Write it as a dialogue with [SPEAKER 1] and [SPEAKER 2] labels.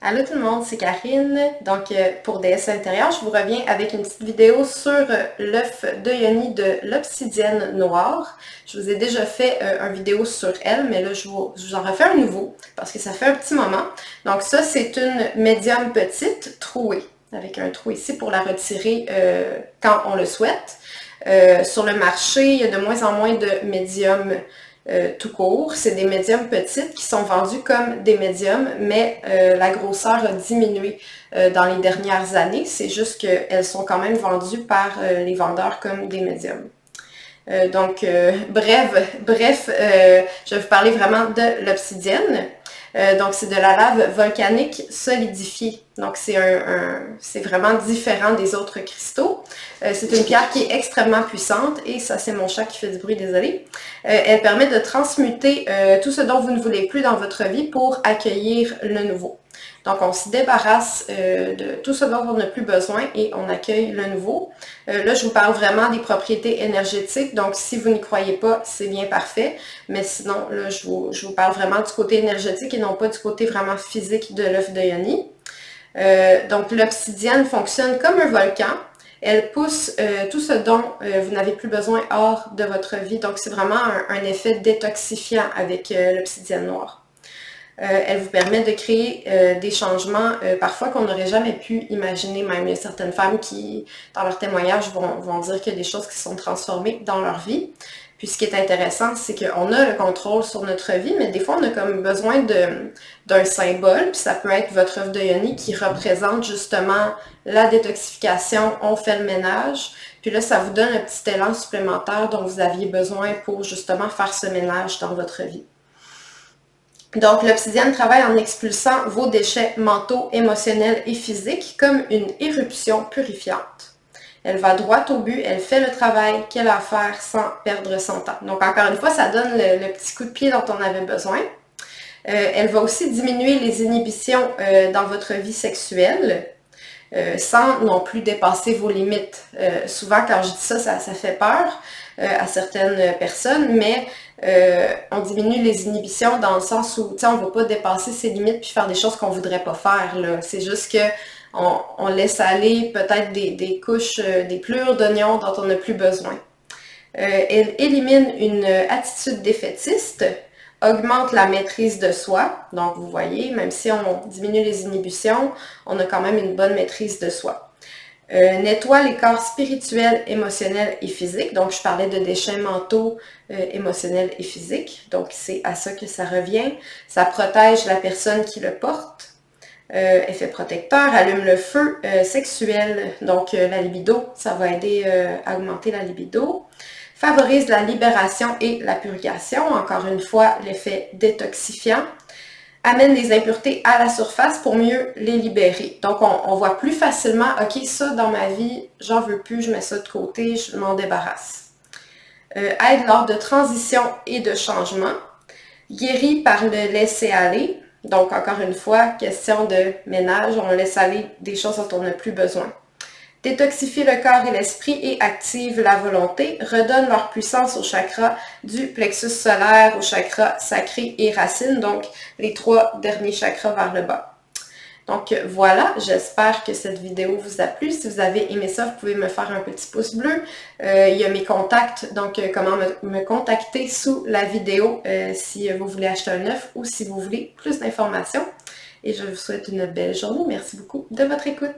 [SPEAKER 1] Allô tout le monde, c'est Karine. Donc pour DS Intérieur, je vous reviens avec une petite vidéo sur l'œuf de Yoni de l'obsidienne noire. Je vous ai déjà fait une vidéo sur elle, mais là je vous en refais un nouveau parce que ça fait un petit moment. Donc ça, c'est une médium petite trouée, avec un trou ici pour la retirer quand on le souhaite. Sur le marché, il y a de moins en moins de médiums tout court. C'est des médiums petites qui sont vendues comme des médiums, mais la grosseur a diminué dans les dernières années. C'est juste qu'elles sont quand même vendues par les vendeurs comme des médiums. Bref, je vais vous parler vraiment de l'obsidienne. Donc, c'est de la lave volcanique solidifiée. Donc, c'est vraiment différent des autres cristaux. C'est une pierre qui est extrêmement puissante et ça, c'est mon chat qui fait du bruit, désolé. Elle permet de transmuter tout ce dont vous ne voulez plus dans votre vie pour accueillir le nouveau. Donc, on se débarrasse de tout ce dont on n'a plus besoin et on accueille le nouveau. Là, je vous parle vraiment des propriétés énergétiques. Donc, si vous n'y croyez pas, c'est bien parfait. Mais sinon, là, je vous parle vraiment du côté énergétique et non pas du côté vraiment physique de l'œuf de Yoni. Donc, l'obsidienne fonctionne comme un volcan. Elle pousse tout ce dont vous n'avez plus besoin hors de votre vie. Donc, c'est vraiment un effet détoxifiant avec l'obsidienne noire. Elle vous permet de créer des changements parfois qu'on n'aurait jamais pu imaginer. Même il y a certaines femmes qui, dans leur témoignage, vont dire qu'il y a des choses qui se sont transformées dans leur vie. Puis ce qui est intéressant, c'est qu'on a le contrôle sur notre vie, mais des fois, on a comme besoin d'un symbole, puis ça peut être votre œuf de Yoni qui représente justement la détoxification, on fait le ménage, puis là, ça vous donne un petit élan supplémentaire dont vous aviez besoin pour justement faire ce ménage dans votre vie. Donc, l'obsidienne travaille en expulsant vos déchets mentaux, émotionnels et physiques comme une éruption purifiante. Elle va droit au but, elle fait le travail qu'elle a à faire sans perdre son temps. Donc, encore une fois, ça donne le petit coup de pied dont on avait besoin. Elle va aussi diminuer les inhibitions dans votre vie sexuelle sans non plus dépasser vos limites. Souvent, quand je dis ça, ça fait peur à certaines personnes, mais on diminue les inhibitions dans le sens où on ne va pas dépasser ses limites puis faire des choses qu'on ne voudrait pas faire. C'est juste que on laisse aller peut-être des couches, des plures d'oignons dont on n'a plus besoin. Elle élimine une attitude défaitiste, augmente la maîtrise de soi. Donc, vous voyez, même si on diminue les inhibitions, on a quand même une bonne maîtrise de soi. Nettoie les corps spirituels, émotionnels et physiques. Donc, je parlais de déchets mentaux, émotionnels et physiques. Donc, c'est à ça que ça revient. Ça protège la personne qui le porte. Effet protecteur, allume le feu sexuel. Donc, la libido, ça va aider à augmenter la libido. Favorise la libération et la purgation. Encore une fois, l'effet détoxifiant. Amène les impuretés à la surface pour mieux les libérer. Donc, on voit plus facilement, OK, ça dans ma vie, j'en veux plus, je mets ça de côté, je m'en débarrasse. Aide lors de transition et de changement. Guérit par le laisser-aller. Donc, encore une fois, question de ménage, on laisse aller des choses dont on n'a plus besoin. Détoxifie le corps et l'esprit et active la volonté, redonne leur puissance au chakra du plexus solaire, au chakra sacré et racine, donc les 3 derniers chakras vers le bas. Donc voilà, j'espère que cette vidéo vous a plu. Si vous avez aimé ça, vous pouvez me faire un petit pouce bleu. Il y a mes contacts, donc comment me contacter sous la vidéo si vous voulez acheter un œuf ou si vous voulez plus d'informations. Et je vous souhaite une belle journée. Merci beaucoup de votre écoute.